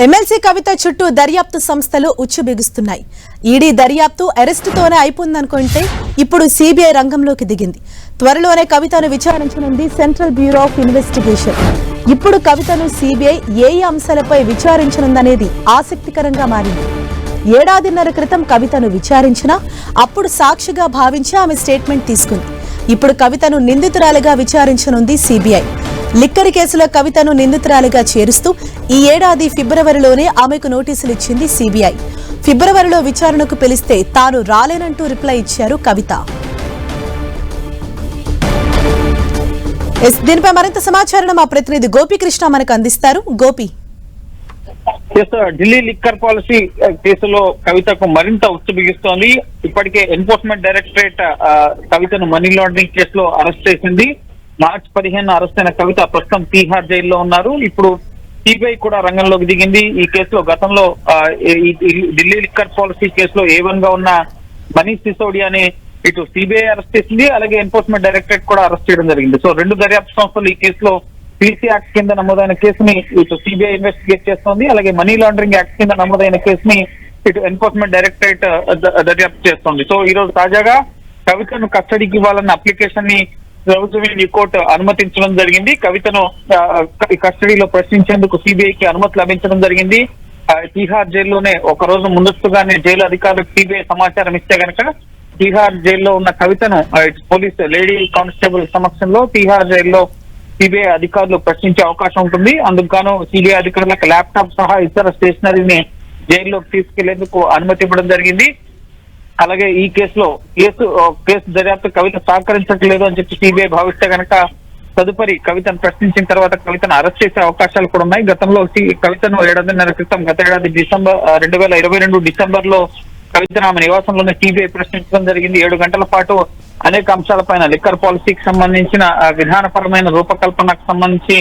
MLC కవిత చుట్టూ దర్యాప్తు సంస్థలు ఉచ్చుబిగుస్తున్నాయి. ఈడీ దర్యాప్తు అరెస్టుతోనే అయిపోయిందనుకుంటే ఇప్పుడు సిబిఐ రంగంలోకి దిగింది. త్వరలోనే కవితను విచారించనుంది సెంట్రల్ బ్యూరో ఆఫ్ ఇన్వెస్టిగేషన్. ఇప్పుడు కవితను సిబిఐ ఏ అంశాలపై విచారించనుందనేది ఆసక్తికరంగా మారింది. ఏడాదిన్నర క్రితం కవితను విచారించినా అప్పుడు సాక్షిగా భావించి ఆమె స్టేట్మెంట్ తీసుకుంది. ఇప్పుడు కవితను నిందితురాలిగా విచారించనుంది సిబిఐ. లిక్కర్ కేసులో కవితను నిందితురాలిగా చేరుస్తూ ఈ ఏడాది ఫిబ్రవరిలోనే ఆమెకు నోటీసులు ఇచ్చింది సిబిఐ. ఫిబ్రవరిలో విచారణకు పిలిస్తే తాను రాలేనంటూ రిప్లై ఇచ్చారు కవిత. దీనిపై మరింత సమాచారం మా ప్రతినిధి గోపీకృష్ణ మనకు అందిస్తారు. గోపి, ఢిల్లీ లిక్కర్ పాలసీ కేసులో కవితకు మరింత ఉచ్చబిగిస్తోంది. ఇప్పటికే ఎన్ఫోర్స్మెంట్ డైరెక్టరేట్ కవితను మనీ లాండరింగ్ కేసులో అరెస్ట్ చేసింది. మార్చి 15 అరెస్ట్ అయిన కవిత ప్రస్తుతం తీహార్ జైల్లో ఉన్నారు. ఇప్పుడు సిబిఐ కూడా రంగంలోకి దిగింది. ఈ కేసులో గతంలో ఢిల్లీ లిక్కర్ పాలసీ కేసులో A1 గా ఉన్న మనీష్ సిసోడియాని ఇటు సిబిఐ అరెస్ట్ చేసింది, అలాగే ఎన్ఫోర్స్మెంట్ డైరెక్టరేట్ కూడా అరెస్ట్ చేయడం జరిగింది. సో రెండు దర్యాప్తు సంస్థలు ఈ కేసులో పీసీ యాక్ట్ కింద నమోదైన కేసుని ఇటు సిబిఐ ఇన్వెస్టిగేట్ చేస్తోంది, అలాగే మనీ లాండరింగ్ యాక్ట్ కింద నమోదైన కేసుని ఇటు ఎన్ఫోర్స్మెంట్ డైరెక్టరేట్ దర్యాప్తు చేస్తోంది. సో ఈ రోజు తాజాగా కవితను కస్టడీకి ఇవ్వాలన్న అప్లికేషన్ ని ప్రభుత్వ కోర్టు అనుమతించడం జరిగింది. కవితను కస్టడీలో ప్రశ్నించేందుకు సిబిఐకి అనుమతి లభించడం జరిగింది. తీహార్ జైల్లోనే ఒక రోజు ముందస్తుగానే జైలు అధికారులకు సిబిఐ సమాచారం ఇస్తే గనక తీహార్ జైల్లో ఉన్న కవితను పోలీస్ లేడీ కానిస్టేబుల్ సమక్షంలో తీహార్ జైల్లో సిబిఐ అధికారులు ప్రశ్నించే అవకాశం ఉంటుంది. అందుకు గాను సిబిఐ అధికారులకు ల్యాప్టాప్ సహా ఇతర స్టేషనరీని జైల్లోకి తీసుకెళ్లేందుకు అనుమతి ఇవ్వడం జరిగింది. అలాగే ఈ కేసు దర్యాప్తు కవిత సహకరించట్లేదు అని చెప్పి సిబిఐ భావిస్తే కనుక తదుపరి కవితను ప్రశ్నించిన తర్వాత కవితను అరెస్ట్ చేసే అవకాశాలు కూడా ఉన్నాయి. గతంలో కవితను ఏడాదిన్నర క్రితం గత ఏడాది 2022 డిసెంబర్ లో కవితను ఆమె నివాసంలోనే సిబిఐ ప్రశ్నించడం జరిగింది. 7 గంటల పాటు అనేక అంశాలపైన లిక్కర్ పాలసీకి సంబంధించిన విధానపరమైన రూపకల్పనకు సంబంధించి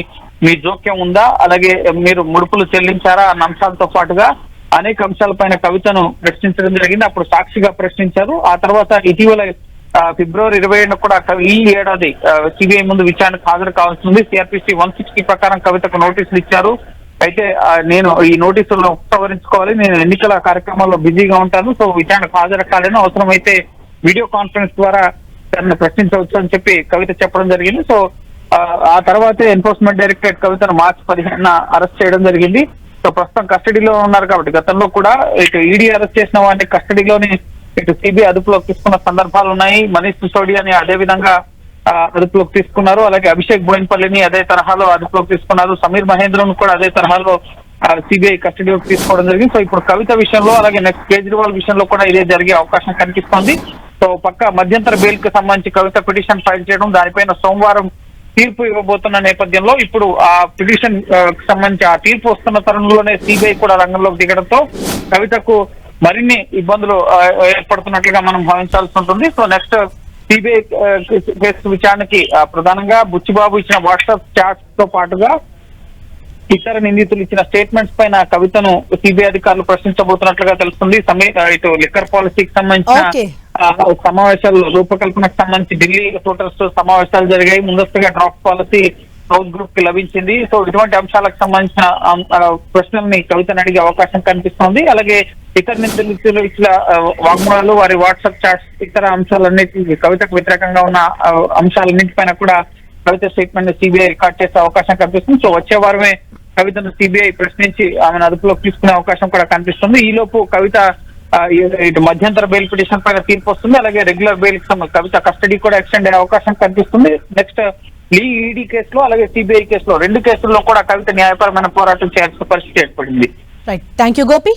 మీ జోక్యం ఉందా, అలాగే మీరు ముడుపులు చెల్లించారా అన్న అంశాలతో పాటుగా అనేక అంశాలపైన కవితను ప్రశ్నించడం జరిగింది. అప్పుడు సాక్షిగా ప్రశ్నించారు. ఆ తర్వాత ఇటీవల ఫిబ్రవరి 27 కూడా ఈ ఏడాది సిబిఐ ముందు విచారణకు హాజరు కావాల్సి ఉంది. సిఆర్పిసి 160 ప్రకారం కవితకు నోటీసులు ఇచ్చారు. అయితే నేను ఈ నోటీసులను ఉపసంహరించుకోవాలి, నేను ఎన్నికల కార్యక్రమాల్లో బిజీగా ఉంటాను, సో విచారణకు హాజరు కాలేను, అవసరమైతే వీడియో కాన్ఫరెన్స్ ద్వారా తనను ప్రశ్నించవచ్చు అని చెప్పి కవిత చెప్పడం జరిగింది. సో ఆ తర్వాతే ఎన్ఫోర్స్మెంట్ డైరెక్టరేట్ కవితను మార్చి 15 అరెస్ట్ చేయడం జరిగింది. సో ప్రస్తుతం కస్టడీలో ఉన్నారు కాబట్టి గతంలో కూడా ఇటు ఈడీ అరెస్ట్ చేసిన వారిని కస్టడీలోని ఇటు సిబిఐ అదుపులోకి తీసుకున్న సందర్భాలు ఉన్నాయి. మనీష్ సిసోడియాని అదే విధంగా అదుపులోకి తీసుకున్నారు. అలాగే అభిషేక్ బోయిన్పల్లిని అదే తరహాలో అదుపులోకి తీసుకున్నారు. సమీర్ మహేంద్రను కూడా అదే తరహాలో సిబిఐ కస్టడీలోకి తీసుకోవడం జరిగింది. సో ఇప్పుడు కవిత విషయంలో అలాగే నెక్స్ట్ కేజ్రీవాల్ విషయంలో కూడా ఇదే జరిగే అవకాశం కనిపిస్తోంది. సో పక్క మధ్యంతర బెయిల్ కి సంబంధించి కవిత పిటిషన్ ఫైల్ చేయడం, దానిపైన సోమవారం తీర్పు ఇవ్వబోతున్న నేపథ్యంలో ఇప్పుడు ఆ పిటిషన్ సంబంధించి ఆ తీర్పు వస్తున్న తరుణంలోనే సిబిఐ కూడా రంగంలోకి దిగడంతో కవితకు మరిన్ని ఇబ్బందులు ఏర్పడుతున్నట్లుగా మనం భావించాల్సి ఉంటుంది. సో నెక్స్ట్ సిబిఐ కేసు విచారణకి ప్రధానంగా బుచ్చిబాబు ఇచ్చిన వాట్సాప్ చాట్స్ తో పాటుగా ఇతర నిందితులు ఇచ్చిన స్టేట్మెంట్స్ పైన కవితను సిబిఐ అధికారులు ప్రశ్నించబోతున్నట్లుగా తెలుస్తుంది. ఇటు లిక్కర్ పాలసీకి సంబంధించిన సమావేశాలు రూపకల్పనకు సంబంధించి ఢిల్లీ హోటల్స్ సమావేశాలు జరిగాయి. ముందస్తుగా డ్రాఫ్ట్ పాలసీ హౌస్ గ్రూప్ కి లభించింది. సో ఇటువంటి అంశాలకు సంబంధించిన ప్రశ్నల్ని కవితను అడిగే అవకాశం కనిపిస్తోంది. అలాగే ఇతర నిందితులు ఇచ్చిన వాగ్మూలాలు, వారి వాట్సాప్ చాట్స్, ఇతర అంశాలన్నిటి కవితకు వ్యతిరేకంగా ఉన్న అంశాలన్నింటిపైన కూడా కవిత స్టేట్మెంట్ సిబిఐ రికార్డ్ చేసే అవకాశం కనిపిస్తుంది. సో వచ్చే వారమే కవితను సిబిఐ ప్రశ్నించి ఆమెను అదుపులోకి తీసుకునే అవకాశం కూడా కనిపిస్తుంది. ఈలోపు కవిత ఇటు మధ్యంతర బెయిల్ పిటిషన్ పైన తీర్పు వస్తుంది. అలాగే రెగ్యులర్ బెయిల్ కవిత కస్టడీ కూడా ఎక్స్టెండ్ అయ్యే అవకాశం కనిపిస్తుంది. నెక్స్ట్ ఈడీ కేసులో అలాగే సిబిఐ కేసులో రెండు కేసుల్లో కూడా కవిత న్యాయపరమైన పోరాటం చేయాల్సిన పరిస్థితి ఏర్పడింది. Right, thank you Gopi.